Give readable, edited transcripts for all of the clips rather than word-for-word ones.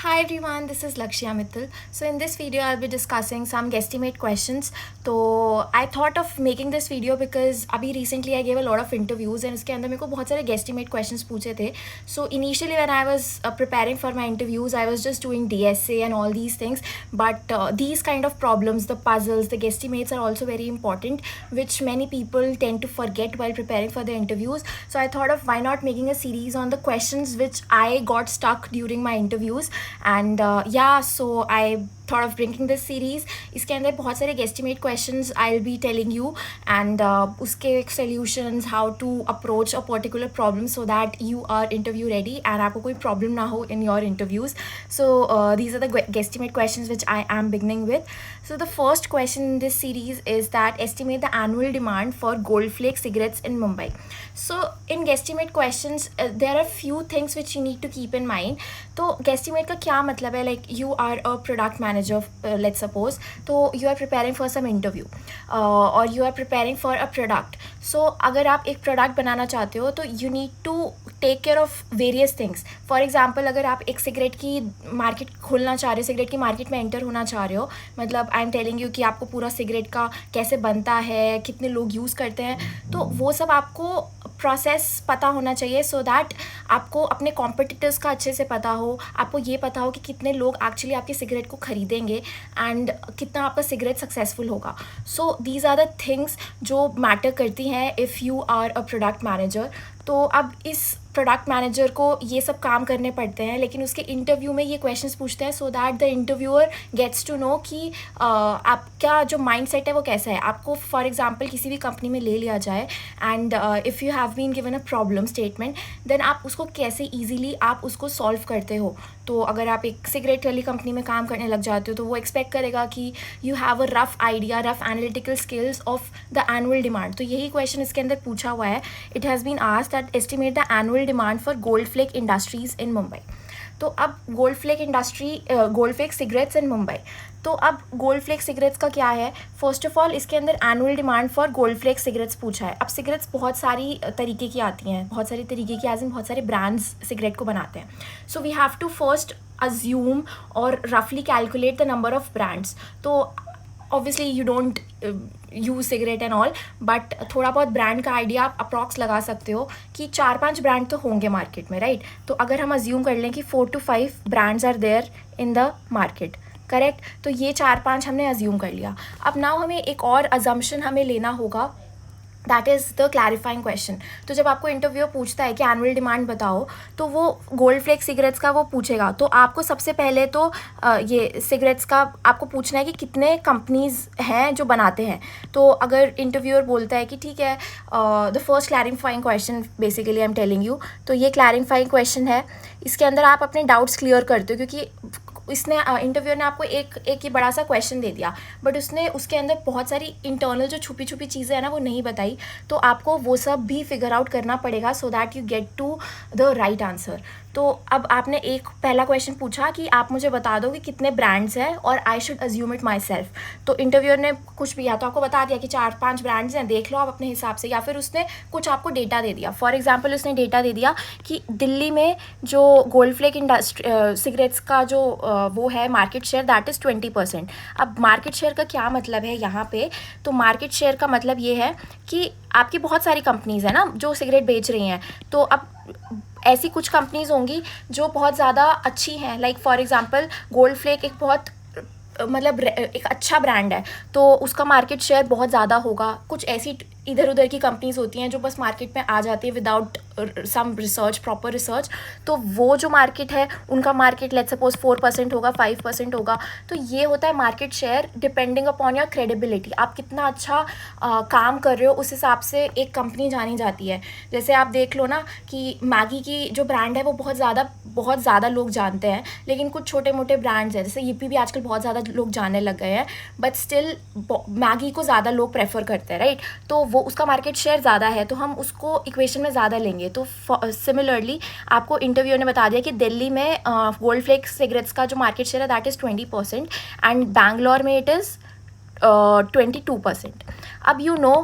Hi everyone, this is Lakshya Mittal. So in this video, I'll be discussing some guesstimate questions. So I thought of making this video because अभी recently I gave a lot of interviews and इसके अंदर मेरे को बहुत सारे guesstimate questions पूछे थे. So initially when I was preparing for my interviews, I was just doing DSA and all these things. But these kind of problems, the puzzles, the guesstimates are also very important, which many people tend to forget while preparing for the interviews. So I thought of why not making a series on the questions which I got stuck during my interviews. And so I thought of bringing this series. इसके अंदर बहुत सारे guesstimate questions I'll be telling you and उसके solutions, how to approach a particular problem so that you are interview ready and आपको कोई problem ना हो in your interviews. So these are the guesstimate questions which I am beginning with. So the first question in this series is that estimate the annual demand for Gold Flake cigarettes in Mumbai. So in guesstimate questions, there are few things which you need to keep in mind. तो guesstimate का क्या मतलब है? Like you are a product manager, let's suppose. तो you are preparing for some interview or you are preparing for a product. So अगर आप एक product बनाना चाहते हो तो you need to take care of various things. For example, अगर आप एक सिगरेट की मार्केट खोलना चाह रहे हो, सिगरेट की मार्केट में एंटर होना चाह रहे हो, मतलब आई एम टेलिंग यू कि आपको पूरा सिगरेट का कैसे बनता है, कितने लोग यूज़ करते हैं, तो वो सब आपको प्रोसेस पता होना चाहिए सो दैट आपको अपने कॉम्पिटिटर्स का अच्छे से पता हो, आपको ये पता हो कि कितने लोग एक्चुअली आपके सिगरेट को ख़रीदेंगे एंड कितना आपका सिगरेट सक्सेसफुल होगा. So these are the things जो मैटर करती हैं if you are a product manager. तो अब इस प्रोडक्ट मैनेजर को ये सब काम करने पड़ते हैं, लेकिन उसके इंटरव्यू में ये क्वेश्चंस पूछते हैं so that the interviewer gets to know कि आपका जो माइंड सेट है वो कैसा है. आपको फॉर एग्जांपल किसी भी कंपनी में ले लिया जाए and if you have been given a problem statement, then आप उसको कैसे ईजीली आप उसको सॉल्व करते हो. तो अगर आप एक सिगरेट वाली कंपनी में काम करने लग जाते हो तो वो एक्सपेक्ट करेगा कि you have a rough idea, rough analytical skills of the annual demand. तो यही क्वेश्चन इसके अंदर पूछा हुआ है. It has been asked that estimate the annual demand for Gold Flake industries in Mumbai. तो अब Gold Flake cigarettes in Mumbai. तो अब गोल्ड फ्लेक सिगरेट्स का क्या है? फर्स्ट ऑफ ऑल इसके अंदर annual demand for Gold Flake cigarettes पूछा है. अब सिगरेट्स बहुत सारी तरीके की आती हैं, बहुत सारी तरीके की, एज इन बहुत सारे ब्रांड्स सिगरेट को बनाते हैं. So we have to first assume or roughly calculate the number of brands. तो obviously you don't use cigarette and all, but थोड़ा बहुत ब्रांड का आइडिया आप अप्रॉक्स लगा सकते हो कि 4-5 ब्रांड तो होंगे मार्केट में, राइट? तो अगर हम अज्यूम कर लें कि 4 to 5 brands are there in the market, correct? तो ये 4-5 हमने अज्यूम कर लिया. अब नाउ हमें एक और अजम्पशन हमें लेना होगा, that is the clarifying question. तो जब आपको इंटरव्यूअर पूछता है कि एनुअल डिमांड बताओ, तो वो गोल्ड फ्लेक सिगरेट्स का वो पूछेगा. तो आपको सबसे पहले तो ये सिगरेट्स का आपको पूछना है कि कितने कंपनीज़ हैं जो बनाते हैं. तो अगर इंटरव्यूअर बोलता है कि ठीक है, the first clarifying question basically I am telling you, तो ये क्लैरिफाइंग क्वेश्चन है. इसके अंदर आप अपने डाउट्स क्लियर करते हो, क्योंकि इसने इंटरव्यूअर ने आपको एक ही बड़ा सा क्वेश्चन दे दिया, बट उसने उसके अंदर बहुत सारी इंटरनल जो छुपी छुपी चीज़ें हैं ना वो नहीं बताई. तो आपको वो सब भी फिगर आउट करना पड़ेगा so that you get to the right answer. तो अब आपने एक पहला क्वेश्चन पूछा कि आप मुझे बता दो कि कितने ब्रांड्स हैं और I should assume it my self. तो इंटरव्यूअर ने कुछ भी, या तो आपको बता दिया कि 4-5 ब्रांड्स हैं, देख लो आप अपने हिसाब से, या फिर उसने कुछ आपको डेटा दे दिया. फॉर एग्जाम्पल उसने डेटा दे दिया कि दिल्ली में जो गोल्ड फ्लेक सिगरेट्स का जो वो है मार्केट शेयर, दैट इज़ 20%. अब मार्केट शेयर का क्या मतलब है यहाँ पे? तो मार्केट शेयर का मतलब ये है कि आपकी बहुत सारी कंपनीज़ हैं ना जो सिगरेट बेच रही हैं. तो अब ऐसी कुछ कंपनीज़ होंगी जो बहुत ज़्यादा अच्छी हैं, like for example Gold Flake एक बहुत मतलब एक अच्छा ब्रांड है, तो उसका मार्केट शेयर बहुत ज़्यादा होगा. कुछ ऐसी इधर उधर की कंपनीज़ होती हैं जो बस मार्केट में आ जाती है without some research, proper research. तो वो जो मार्केट है उनका मार्केट लेट्स सपोज 4% होगा, 5% होगा. तो ये होता है market share depending upon your credibility. आप कितना अच्छा काम कर रहे हो उस हिसाब से एक कंपनी जानी जाती है. जैसे आप देख लो ना कि मैगी की जो ब्रांड है वो बहुत ज़्यादा लोग जानते हैं, लेकिन कुछ छोटे मोटे ब्रांड्स हैं जैसे यीपी भी आजकल बहुत ज़्यादा लोग जानने लग गए हैं, बट स्टिल मैगी को ज़्यादा लोग प्रेफर करते हैं, राइट? तो वो उसका मार्केट शेयर ज़्यादा है, तो हम उसको इक्वेशन में ज़्यादा लेंगे. तो सिमिलरली आपको इंटरव्यू ने बता दिया कि दिल्ली में गोल्ड फ्लेक सिगरेट्स का जो मार्केट शेयर है दैट इज़ 20% एंड बैंगलोर में इट इज़ 22%. अब यू नो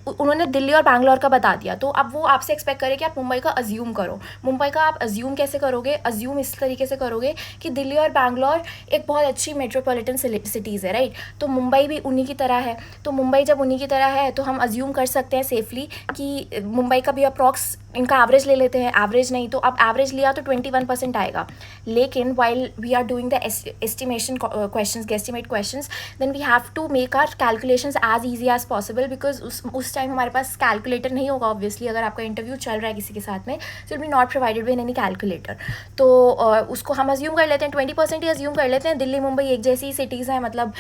उन्होंने दिल्ली और बैंगलोर का बता दिया, तो अब वो आपसे एक्सपेक्ट करे कि आप मुंबई का अज्यूम करो। मुंबई का आप अज्यूम कैसे करोगे? अज्यूम इस तरीके से करोगे कि दिल्ली और बैंगलोर एक बहुत अच्छी मेट्रोपॉलिटन सिटीज़ है, राइट? तो मुंबई भी उन्हीं की तरह है। तो मुंबई जब उन्हीं की तरह है तो हम अज्यूम कर सकते हैं सेफली कि मुंबई का भी अप्रॉक्स इनका एवरेज ले लेते हैं। एवरेज नहीं तो अब एवरेज लिया तो 21% आएगा। लेकिन while we are doing the estimation questions, guesstimate questions, then we have to make our calculations as easy as possible, because उस टाइम हमारे पास कैलकुलेटर नहीं होगा ऑब्वियसली। अगर आपका इंटरव्यू चल रहा है किसी के साथ में, so it be not provided with any calculator. तो उसको हम अज्यूम कर लेते हैं, 20% ही अज्यूम कर लेते हैं। दिल्ली मुंबई एक जैसी सिटीज़ हैं, मतलब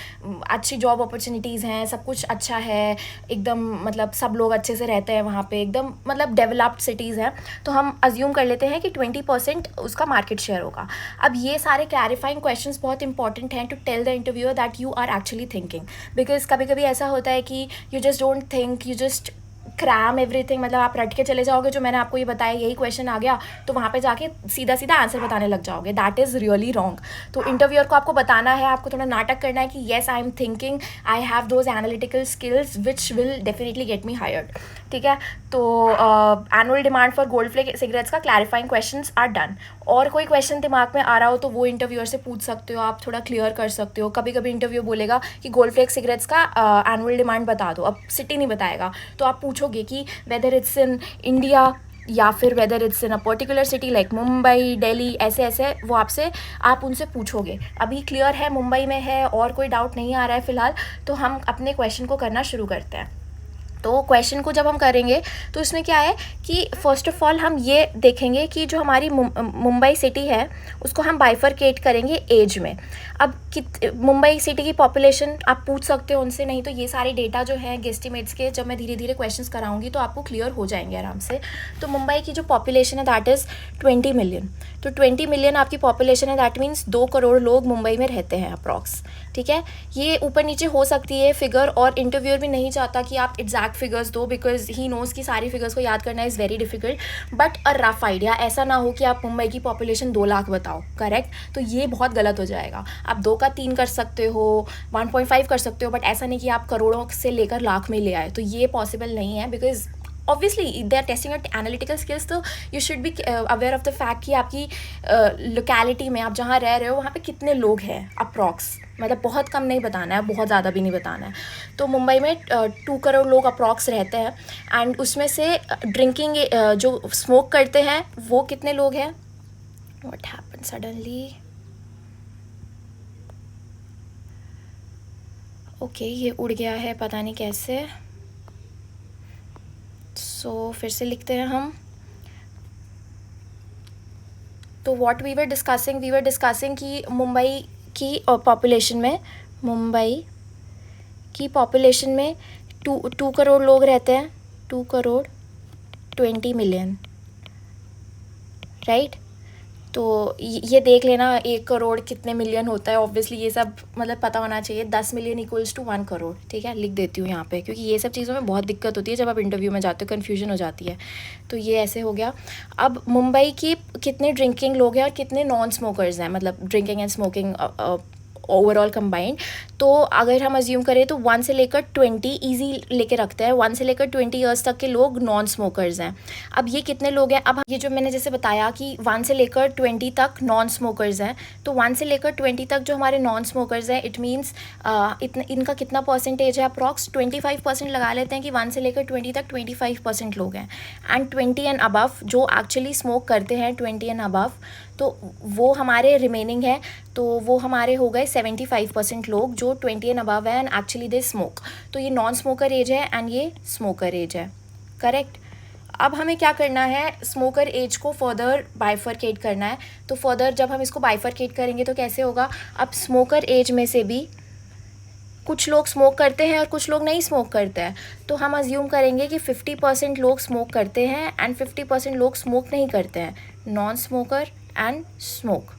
अच्छी जॉब अपॉर्चुनिटीज़ हैं, सब कुछ अच्छा है एकदम, मतलब सब लोग अच्छे से रहते हैं वहाँ पे, एकदम मतलब डेवलप्ड सिटीज़ हैं। तो हम अज्यूम कर लेते हैं कि 20% उसका मार्केट शेयर होगा। अब ये सारे क्लैरिफाइंग क्वेश्चंस बहुत इंपॉर्टेंट हैं to tell the interviewer that you are actually thinking, because कभी कभी ऐसा होता है कि you just don't think, you just cram everything, मतलब आप रट के चले जाओगे, जो मैंने आपको ये बताया यही क्वेश्चन आ गया तो वहाँ पे जाके सीधा सीधा आंसर बताने लग जाओगे। That is really wrong. तो इंटरव्यूअर को आपको बताना है, आपको थोड़ा नाटक करना है कि yes I am thinking, I have those analytical skills which will definitely get me hired. ठीक है, तो annual demand for Gold Flake cigarettes का क्लैरिफाइंग क्वेश्चंस आर डन। और कोई क्वेश्चन दिमाग में आ रहा हो तो वो इंटरव्यूअर से पूछ सकते हो, आप थोड़ा क्लियर कर सकते हो। कभी कभी इंटरव्यू बोलेगा कि गोल्ड फ्लेक सिगरेट्स का एनुअल डिमांड बता दो, अब सिटी नहीं बताएगा, तो आप पूछोगे कि वेदर इट्स इन इंडिया या फिर whether it's in a particular city like Mumbai, Delhi, ऐसे ऐसे वो आपसे आप उनसे पूछोगे। अभी क्लियर है, मुंबई में है और कोई डाउट नहीं आ रहा है फ़िलहाल, तो हम अपने क्वेश्चन को करना शुरू करते हैं। तो क्वेश्चन को जब हम करेंगे तो इसमें क्या है कि फ़र्स्ट ऑफ ऑल हम ये देखेंगे कि जो हमारी मुंबई सिटी है उसको हम बाइफरकेट करेंगे एज में। अब मुंबई सिटी की पॉपुलेशन आप पूछ सकते हो उनसे, नहीं तो ये सारे डेटा जो है गेस्टिमेट्स के, जब मैं धीरे धीरे क्वेश्चंस कराऊंगी तो आपको क्लियर हो जाएंगे आराम से। तो मुंबई की जो पॉपुलेशन है दैट इज़ 20 मिलियन। तो 20 मिलियन आपकी पॉपुलेशन है, दैट मीन्स 2 करोड़ लोग मुंबई में रहते हैं अप्रॉक्स। ठीक है, ये ऊपर नीचे हो सकती है फिगर, और इंटरव्यूअर भी नहीं चाहता कि आप एग्जैक्ट फिगर्स दो, बिकॉज ही नोज़ कि सारी फिगर्स को याद करना is very difficult. But a rough idea, ऐसा ना हो कि आप मुंबई की पॉपुलेशन 2 लाख बताओ, करेक्ट? तो ये बहुत गलत हो जाएगा। आप 2 का 3 कर सकते हो, 1.5 कर सकते हो, बट ऐसा नहीं कि आप करोड़ों से लेकर लाख में ले आए, तो ये पॉसिबल नहीं है। Because obviously they are testing your analytical skills, तो you should be aware of the fact कि आपकी लोकेलिटी में, आप जहाँ रह रहे हो वहाँ पे कितने लोग हैं अप्रॉक्स, मतलब बहुत कम नहीं बताना है, बहुत ज़्यादा भी नहीं बताना है। तो मुंबई में 2 करोड़ लोग अप्रॉक्स रहते हैं, एंड उसमें से ड्रिंकिंग जो स्मोक करते हैं वो कितने लोग हैं? What happen suddenly? ओके, ये उड़ गया है, पता नहीं कैसे। सो फिर से लिखते हैं हम। तो व्हाट वी वर डिस्कसिंग कि मुंबई की पॉपुलेशन में, मुंबई की पॉपुलेशन में 2 करोड़ लोग रहते हैं, 2 करोड़ 20 मिलियन, राइट? तो ये देख लेना 1 करोड़ कितने मिलियन होता है, ऑब्वियसली ये सब मतलब पता होना चाहिए। 10 मिलियन इक्वल्स टू 1 करोड़। ठीक है, लिख देती हूँ यहाँ पे, क्योंकि ये सब चीज़ों में बहुत दिक्कत होती है जब आप इंटरव्यू में जाते हो, कन्फ्यूजन हो जाती है। तो ये ऐसे हो गया। अब मुंबई की कितने ड्रिंकिंग लोग हैं और कितने नॉन स्मोकर्स हैं, मतलब drinking and smoking overall combined. तो अगर हम अज्यूम करें तो 1 से लेकर 20 ईजी लेके रखते हैं, 1 से लेकर 20 ईयर्स तक के लोग नॉन स्मोकर्स हैं। अब ये कितने लोग हैं? अब ये जो मैंने जैसे बताया कि 1 से लेकर 20 तक नॉन स्मोकर्स हैं, तो 1 से लेकर 20 तक जो हमारे नॉन स्मोकर्स हैं, इट मीन्स इनका कितना परसेंटेज है? अप्रॉक्स 25% लगा लेते हैं कि 1 से लेकर 20 तक 25% लोग हैं। एंड 20 एंड अबव जो एक्चुअली स्मोक करते हैं, 20 एंड अबव, तो वो हमारे रिमेनिंग है। तो वो हमारे हो गए 75% लोग जो 20 एंड अबव है एंड एक्चुअली दे स्मोक। तो ये नॉन स्मोकर एज है एंड ये स्मोकर एज है, करेक्ट? अब हमें क्या करना है? स्मोकर एज को फर्दर बाइफरकेट करना है। तो फर्दर जब हम इसको बाइफरकेट करेंगे तो कैसे होगा? अब स्मोकर एज में से भी कुछ लोग स्मोक करते हैं और कुछ लोग नहीं स्मोक करते हैं, तो हम अज्यूम करेंगे कि 50% लोग स्मोक करते हैं एंड 50% लोग स्मोक नहीं करते हैं, नॉन स्मोकर एंड स्मोक।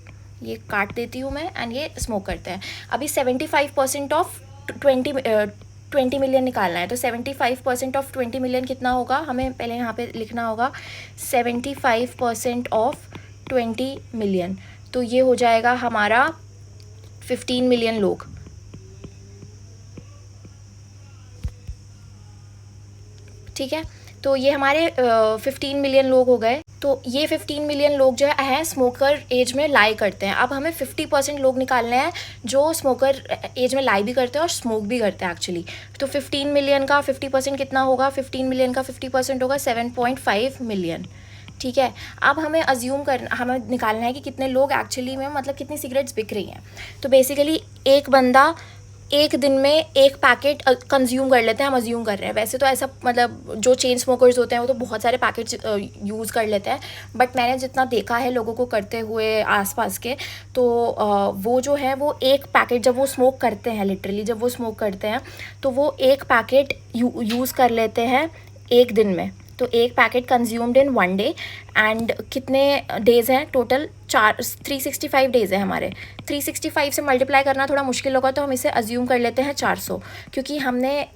ये काट देती हूँ मैं, एंड ये स्मोक करते हैं। अभी 75% ऑफ 20 मिलियन निकालना है, तो 75% ऑफ 20 मिलियन कितना होगा? हमें पहले यहाँ पे लिखना होगा 75% ऑफ 20 मिलियन, तो ये हो जाएगा हमारा 15 मिलियन लोग। ठीक है। तो ये हमारे 15 मिलियन लोग हो गए। तो ये 15 मिलियन लोग जो है स्मोकर एज में लाई करते हैं। अब हमें 50% लोग निकालने हैं जो स्मोकर एज में लाई भी करते हैं और स्मोक भी करते हैं एक्चुअली। तो 15 मिलियन का 50% कितना होगा? 15 मिलियन का 50% होगा 7.5 मिलियन। ठीक है। अब हमें निकालना है कि कितने लोग एक्चुअली में, मतलब कितनी सिगरेट्स बिक रही हैं। तो बेसिकली एक बंदा एक दिन में एक पैकेट कंज्यूम कर लेते हैं, हम अज्यूम कर रहे हैं। वैसे तो ऐसा, मतलब जो चेन स्मोकर्स होते हैं वो तो बहुत सारे पैकेट्स यूज़ कर लेते हैं, बट मैंने जितना देखा है लोगों को करते हुए आसपास के, तो वो जो है वो एक पैकेट जब वो स्मोक करते हैं, लिटरली जब वो स्मोक करते हैं तो वो एक पैकेट यूज़ कर लेते हैं एक दिन में। तो एक packet consumed in 1 day. And कितने डेज़ हैं टोटल? 365 डेज़ है हमारे। 365 से मल्टीप्लाई करना थोड़ा मुश्किल होगा, तो हम इसे अज्यूम कर लेते हैं 400, क्योंकि हमने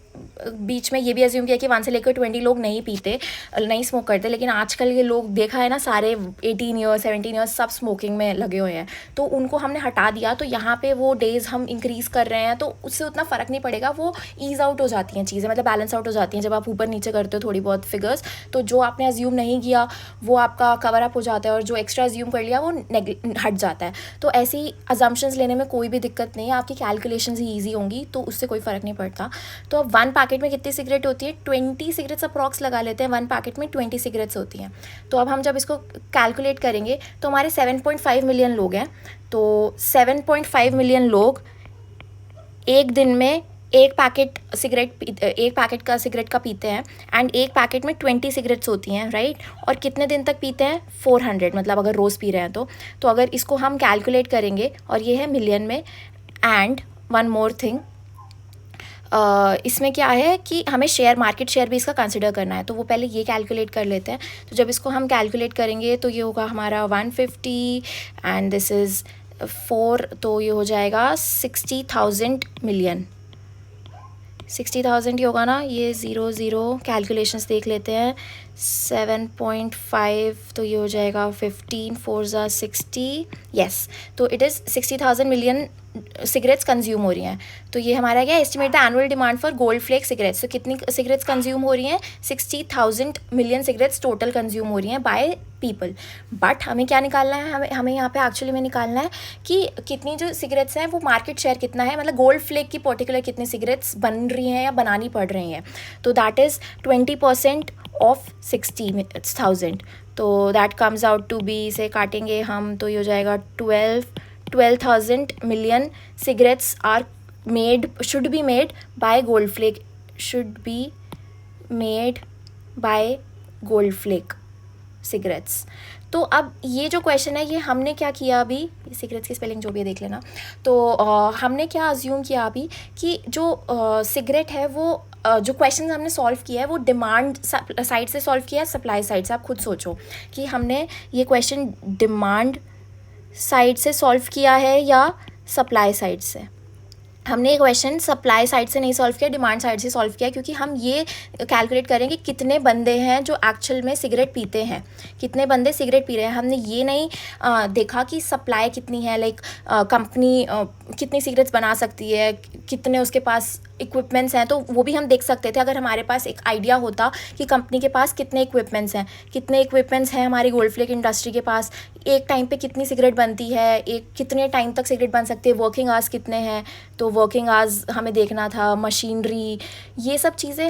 बीच में ये भी अज्यूम किया कि 1 से लेकर 20 लोग नहीं पीते, नहीं स्मोक करते, लेकिन आजकल ये लोग देखा है ना, सारे 18 ईयर्स 17 ईयर्स सब स्मोकिंग में लगे हुए हैं, तो उनको हमने हटा दिया। तो यहाँ पे वो डेज़ हम इंक्रीज़ कर रहे हैं, तो उससे उतना फ़र्क नहीं पड़ेगा, वो ईज़ आउट हो जाती हैं चीज़ें, मतलब बैलेंस आउट हो जाती हैं जब आप ऊपर नीचे करते हो थोड़ी बहुत फिगर्स। तो जो आपने अज्यूम नहीं किया वो आपका कवर अप हो जाता है, और जो एक्स्ट्रा अज्यूम कर लिया वो हट जाता है। तो ऐसी अजम्पशंस लेने में कोई भी दिक्कत नहीं है, आपकी कैलकुलेशंस ही ईजी होंगी, तो उससे कोई फ़र्क नहीं पड़ता। तो अब 1 पैकेट में कितनी सिगरेट होती है? 20 सिगरेट्स अप्रॉक्स लगा लेते हैं, 1 पैकेट में 20 सिगरेट्स होती हैं। तो अब हम जब इसको कैलकुलेट करेंगे तो हमारे 7.5 मिलियन लोग हैं। तो 7.5 मिलियन लोग एक दिन में एक पैकेट का सिगरेट का पीते हैं, एंड एक पैकेट में 20 सिगरेट्स होती हैं, राइट। और कितने दिन तक पीते हैं? 400, मतलब अगर रोज़ पी रहे हैं तो अगर इसको हम कैलकुलेट करेंगे, और ये है मिलियन में। एंड वन मोर थिंग, इसमें क्या है कि हमें मार्केट शेयर भी इसका कंसिडर करना है, तो वो पहले ये कैलकुलेट कर लेते हैं। तो जब इसको हम कैलकुलेट करेंगे तो ये होगा हमारा 150 एंड दिस इज़ 4, तो ये हो जाएगा 60,000 मिलियन। 60,000 ही होगा ना, ये 0 कैलकुलेशंस देख लेते हैं। 7.5 तो ये हो जाएगा 15, 4 ज़ा 60, यस। तो it is 60,000 million cigarettes consume हो रही हैं। तो ये हमारा क्या, estimate the annual demand for Gold Flake cigarettes. तो कितनी सिगरेट्स कंज्यूम हो रही हैं? 60,000 मिलियन सिगरेट्स टोटल कंज्यूम हो रही हैं बाय पीपल। बट हमें क्या निकालना है? हमें यहाँ पे एक्चुअली में निकालना है कि कितनी जो सिगरेट्स हैं वो मार्केट शेयर कितना है, मतलब गोल्ड फ्लेक की पर्टिकुलर कितनी सिगरेट्स बन रही हैं या बनानी पड़ रही हैं। तो दैट इज़ 20% ऑफ 60,000। तो that comes out to be, इसे काटेंगे हम तो ये हो जाएगा 12,000 million cigarettes should be made by Gold Flake, cigarettes. तो अब ये जो क्वेश्चन है, ये हमने क्या किया अभी, सिगरेट्स की स्पेलिंग जो भी है देख लेना। तो हमने क्या अज्यूम किया अभी कि जो सिगरेट है वो जो क्वेश्चन हमने सॉल्व किया है वो डिमांड साइड से सॉल्व किया है, सप्लाई साइड से। आप खुद सोचो कि हमने ये क्वेश्चन डिमांड साइड से सॉल्व किया है या सप्लाई साइड से। हमने ये क्वेश्चन सप्लाई साइड से नहीं सॉल्व किया, डिमांड साइड से सॉल्व किया, क्योंकि हम ये कैलकुलेट करेंगे कितने बंदे हैं जो एक्चुअल में सिगरेट पीते हैं, कितने बंदे सिगरेट पी रहे हैं। हमने ये नहीं देखा कि सप्लाई कितनी है, लाइक कंपनी कितनी सिगरेट्स बना सकती है, कितने उसके पास इक्विपमेंट्स हैं। तो वो भी हम देख सकते थे अगर हमारे पास एक आइडिया होता कि कंपनी के पास कितने इक्विपमेंट्स हैं हमारी गोल्ड फ्लेक इंडस्ट्री के पास, एक टाइम पे कितनी सिगरेट बनती है, कितने टाइम तक सिगरेट बन सकती है, वर्किंग आवर्स कितने हैं। तो वर्किंग आवर्स हमें देखना था, मशीनरी, ये सब चीज़ें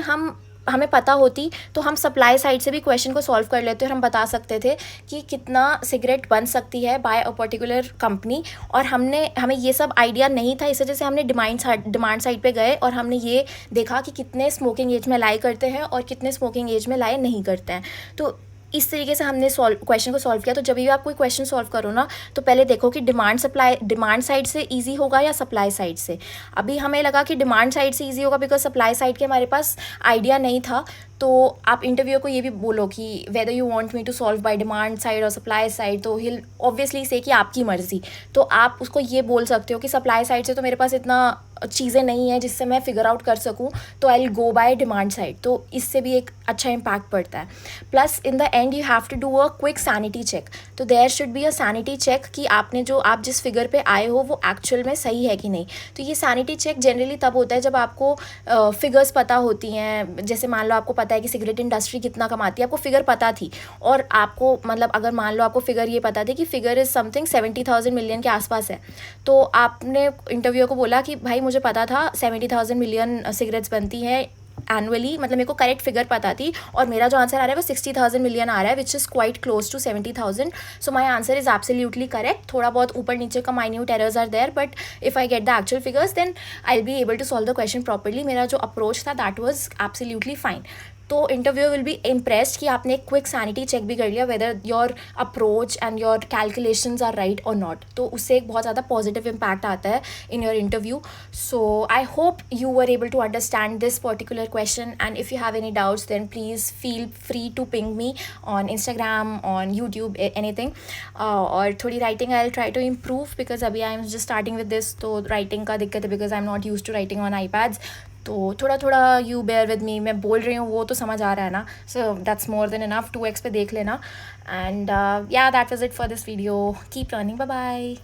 हमें पता होती तो हम सप्लाई साइड से भी क्वेश्चन को सॉल्व कर लेते और हम बता सकते थे कि कितना सिगरेट बन सकती है बाय अ पर्टिकुलर कंपनी। और हमें ये सब आइडिया नहीं था, इस वजह से हमने डिमांड साइड पे गए और हमने ये देखा कि कितने स्मोकिंग एज में लाई करते हैं और कितने स्मोकिंग एज में लाई नहीं करते हैं। तो इस तरीके से हमने क्वेश्चन को सॉल्व किया। तो जब भी आप कोई क्वेश्चन सॉल्व करो ना, तो पहले देखो कि डिमांड साइड से इजी होगा या सप्लाई साइड से। अभी हमें लगा कि डिमांड साइड से इजी होगा बिकॉज सप्लाई साइड के हमारे पास आइडिया नहीं था। तो आप इंटरव्यू को ये भी बोलो कि whether you want me to solve by demand side और सप्लाई साइड, तो हिल ऑब्वियसली से कि आपकी मर्ज़ी। तो आप उसको ये बोल सकते हो कि सप्लाई साइड से तो मेरे पास इतना चीज़ें नहीं है जिससे मैं फिगर आउट कर सकूँ, तो I will go by demand side, तो इससे भी एक अच्छा इम्पैक्ट पड़ता है. Plus in the end you have to do a quick sanity check. तो there should be a sanity check कि आपने जो आप जिस फिगर पे आए हो वो एक्चुअल में सही है कि नहीं. तो ये सैनिटी चेक जनरली तब होता है जब आपको फिगर्स पता होती हैं. जैसे मान लो आपको पता है कि सिगरेट इंडस्ट्री कितना कमाती है, आपको फिगर पता थी, और आपको मतलब अगर मान लो आपको फिगर ये पता थी कि फिगर इज़ समथिंग 70,000 मिलियन के आसपास है, तो आपने इंटरव्यूअर को बोला कि भाई मुझे पता था 70,000 मिलियन सिगरेट्स बनती हैं एनुअली, मतलब मेरे को करेक्ट फिगर पता थी, और मेरा जो आंसर आ रहा है वो 60,000 मिलियन आ रहा है, which is quite close to 70,000. So my answer is absolutely correct. थोड़ा बहुत ऊपर नीचे का minute errors are there, but if I get the actual figures then I will be able to solve the question properly. मेरा जो approach था that was absolutely fine. तो interview will be impressed कि आपने एक क्विक सैनिटी चेक भी कर लिया whether your approach and your calculations are right और नॉट. तो उससे एक बहुत ज़्यादा पॉजिटिव इम्पैक्ट आता है in your interview. So I hope you were able to understand this particular question, and if you have any doubts then please feel free to ping me on Instagram, on YouTube, anything. और थोड़ी writing I'll try to improve because अभी I'm just starting with this, तो writing का दिक्कत है because I'm not used to writing on iPads. तो थोड़ा थोड़ा you bear with me. मैं बोल रही हूँ वो तो समझ आ रहा है ना, so that's more than enough. 2x पे देख लेना. And yeah, that was it for this video. Keep learning. Bye bye.